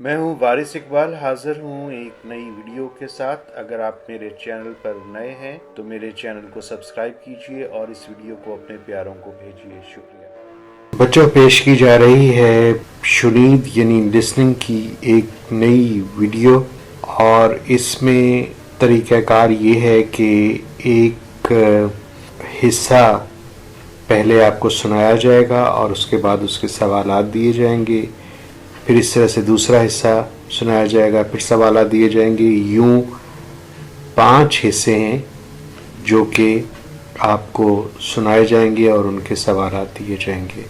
میں ہوں وارث اقبال، حاضر ہوں ایک نئی ویڈیو کے ساتھ۔ اگر آپ میرے چینل پر نئے ہیں تو میرے چینل کو سبسکرائب کیجئے اور اس ویڈیو کو اپنے پیاروں کو بھیجئے۔ شکریہ۔ بچوں، پیش کی جا رہی ہے شنید یعنی لسننگ کی ایک نئی ویڈیو، اور اس میں طریقہ کار یہ ہے کہ ایک حصہ پہلے آپ کو سنایا جائے گا اور اس کے بعد اس کے سوالات دیے جائیں گے، پھر اس طرح سے دوسرا حصہ سنایا جائے گا، پھر سوالات دیے جائیں گے۔ یوں 5 حصے ہیں جو کہ آپ کو سنائے جائیں گے اور ان کے سوالات دیے جائیں گے۔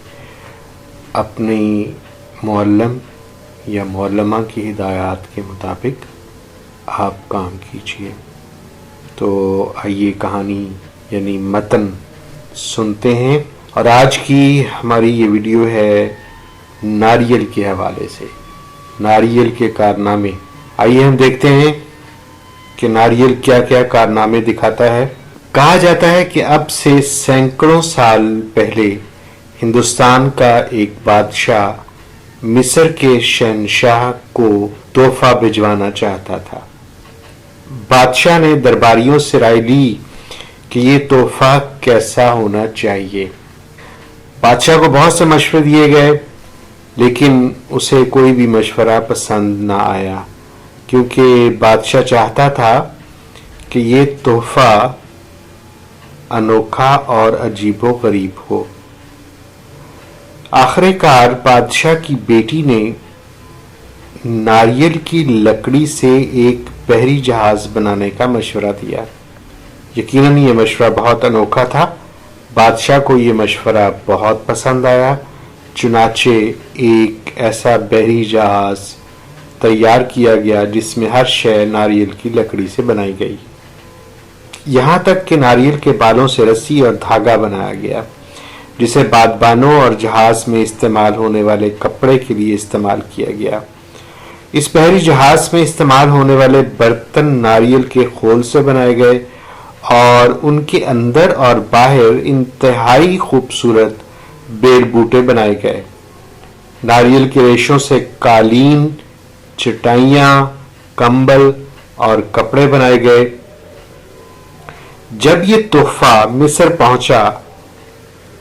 اپنی معلم یا معلمہ کی ہدایات کے مطابق آپ کام کیجئے۔ تو آئیے کہانی یعنی متن سنتے ہیں، اور آج کی ہماری یہ ویڈیو ہے ناریل کے حوالے سے، ناریل کے کارنامے۔ آئیے ہم دیکھتے ہیں کہ ناریل کیا کیا کارنامے دکھاتا ہے۔ کہا جاتا ہے کہ اب سے سینکڑوں سال پہلے ہندوستان کا ایک بادشاہ مصر کے شہنشاہ کو تحفہ بھجوانا چاہتا تھا۔ بادشاہ نے درباریوں سے رائے لی کہ یہ تحفہ کیسا ہونا چاہیے۔ بادشاہ کو بہت سے مشورے دیے گئے، لیکن اسے کوئی بھی مشورہ پسند نہ آیا، کیونکہ بادشاہ چاہتا تھا کہ یہ تحفہ انوکھا اور عجیب و غریب ہو۔ آخر کار بادشاہ کی بیٹی نے ناریل کی لکڑی سے ایک بحری جہاز بنانے کا مشورہ دیا۔ یقیناً یہ مشورہ بہت انوکھا تھا۔ بادشاہ کو یہ مشورہ بہت پسند آیا، چنانچہ ایک ایسا بحری جہاز تیار کیا گیا جس میں ہر شے ناریل کی لکڑی سے بنائی گئی، یہاں تک کہ ناریل کے بالوں سے رسی اور دھاگا بنایا گیا، جسے بادبانوں اور جہاز میں استعمال ہونے والے کپڑے کے لیے استعمال کیا گیا۔ اس بحری جہاز میں استعمال ہونے والے برتن ناریل کے خول سے بنائے گئے اور ان کے اندر اور باہر انتہائی خوبصورت بیل بوٹے بنائے گئے۔ ناریل کے ریشوں سے قالین، چٹائیاں، کمبل اور کپڑے بنائے گئے۔ جب یہ تحفہ مصر پہنچا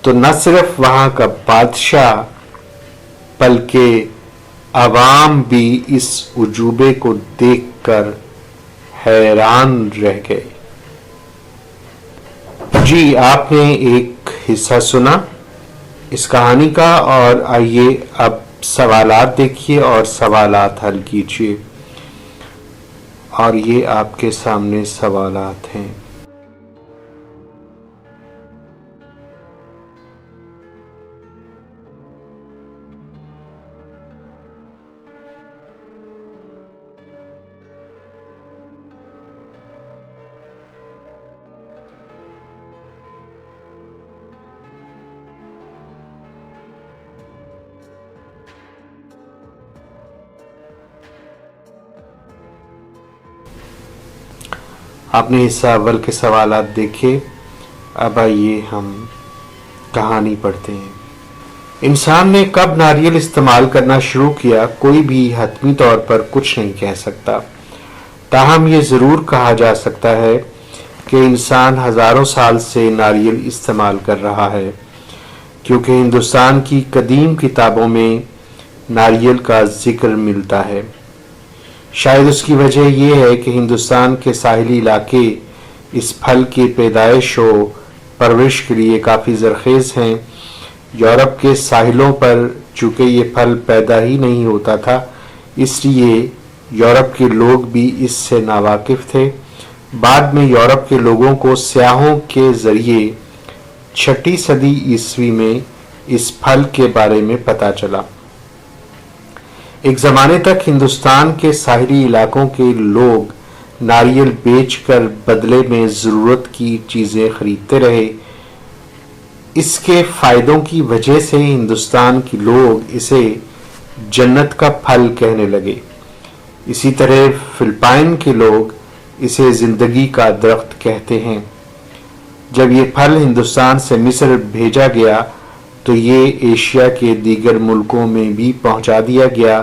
تو نہ صرف وہاں کا بادشاہ بلکہ عوام بھی اس عجوبے کو دیکھ کر حیران رہ گئے۔ جی، آپ نے ایک حصہ سنا اس کہانی کا، اور آئیے اب سوالات دیکھیے اور سوالات حل کیجیے۔ اور یہ آپ کے سامنے سوالات ہیں۔ آپ نے حصہ اول کے سوالات دیکھے، اب آئیے ہم کہانی پڑھتے ہیں۔ انسان نے کب ناریل استعمال کرنا شروع کیا، کوئی بھی حتمی طور پر کچھ نہیں کہہ سکتا، تاہم یہ ضرور کہا جا سکتا ہے کہ انسان ہزاروں سال سے ناریل استعمال کر رہا ہے، کیونکہ ہندوستان کی قدیم کتابوں میں ناریل کا ذکر ملتا ہے۔ شاید اس کی وجہ یہ ہے کہ ہندوستان کے ساحلی علاقے اس پھل کی پیدائش و پرورش کے لیے کافی زرخیز ہیں۔ یورپ کے ساحلوں پر چونکہ یہ پھل پیدا ہی نہیں ہوتا تھا، اس لیے یورپ کے لوگ بھی اس سے ناواقف تھے۔ بعد میں یورپ کے لوگوں کو سیاحوں کے ذریعے 6 صدی عیسوی میں اس پھل کے بارے میں پتہ چلا۔ ایک زمانے تک ہندوستان کے ساحلی علاقوں کے لوگ ناریل بیچ کر بدلے میں ضرورت کی چیزیں خریدتے رہے۔ اس کے فائدوں کی وجہ سے ہندوستان کے لوگ اسے جنت کا پھل کہنے لگے۔ اسی طرح فلپائن کے لوگ اسے زندگی کا درخت کہتے ہیں۔ جب یہ پھل ہندوستان سے مصر بھیجا گیا تو یہ ایشیا کے دیگر ملکوں میں بھی پہنچا دیا گیا،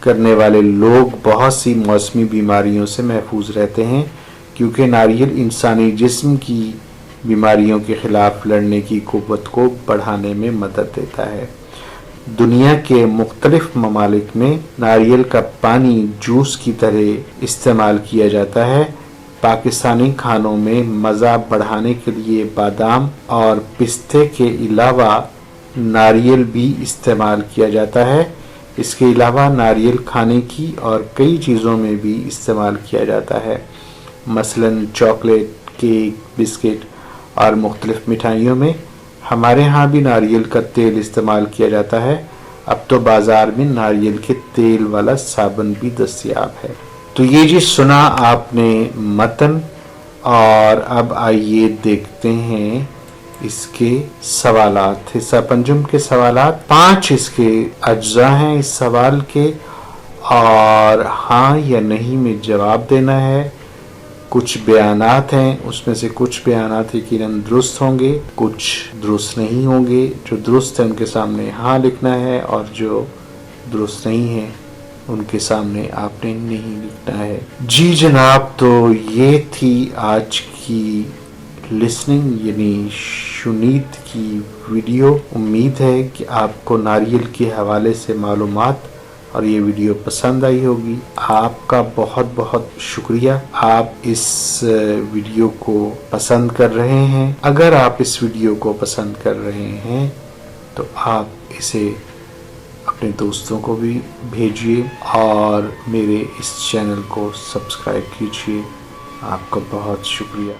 کرنے والے لوگ بہت سی موسمی بیماریوں سے محفوظ رہتے ہیں، کیونکہ ناریل انسانی جسم کی بیماریوں کے خلاف لڑنے کی قوت کو بڑھانے میں مدد دیتا ہے۔ دنیا کے مختلف ممالک میں ناریل کا پانی جوس کی طرح استعمال کیا جاتا ہے۔ پاکستانی کھانوں میں مزہ بڑھانے کے لیے بادام اور پستے کے علاوہ ناریل بھی استعمال کیا جاتا ہے۔ اس کے علاوہ ناریل کھانے کی اور کئی چیزوں میں بھی استعمال کیا جاتا ہے، مثلاً چاکلیٹ، کیک، بسکٹ اور مختلف مٹھائیوں میں۔ ہمارے ہاں بھی ناریل کا تیل استعمال کیا جاتا ہے۔ اب تو بازار میں ناریل کے تیل والا صابن بھی دستیاب ہے۔ تو یہ جی سنا آپ نے متن، اور اب آئیے دیکھتے ہیں اس کے سوالات۔ حصہ پنجم کے سوالات 5 اس کے اجزاء ہیں اس سوال کے، اور ہاں یا نہیں میں جواب دینا ہے۔ کچھ بیانات ہیں، اس میں سے کچھ بیانات یقیناً درست ہوں گے، کچھ درست نہیں ہوں گے۔ جو درست ہیں ان کے سامنے ہاں لکھنا ہے، اور جو درست نہیں ہیں ان کے سامنے آپ نے نہیں لکھنا ہے۔ جی جناب، تو یہ تھی آج کی لسننگ یعنی شنید کی ویڈیو۔ امید ہے کہ آپ کو ناریل کے حوالے سے معلومات اور یہ ویڈیو پسند آئی ہوگی۔ آپ کا بہت بہت شکریہ، آپ اس ویڈیو کو پسند کر رہے ہیں۔ اگر آپ اس ویڈیو کو پسند کر رہے ہیں تو آپ اسے اپنے دوستوں کو بھی بھیجیے، اور میرے اس چینل کو سبسکرائب کیجیے۔ آپ کا بہت شکریہ۔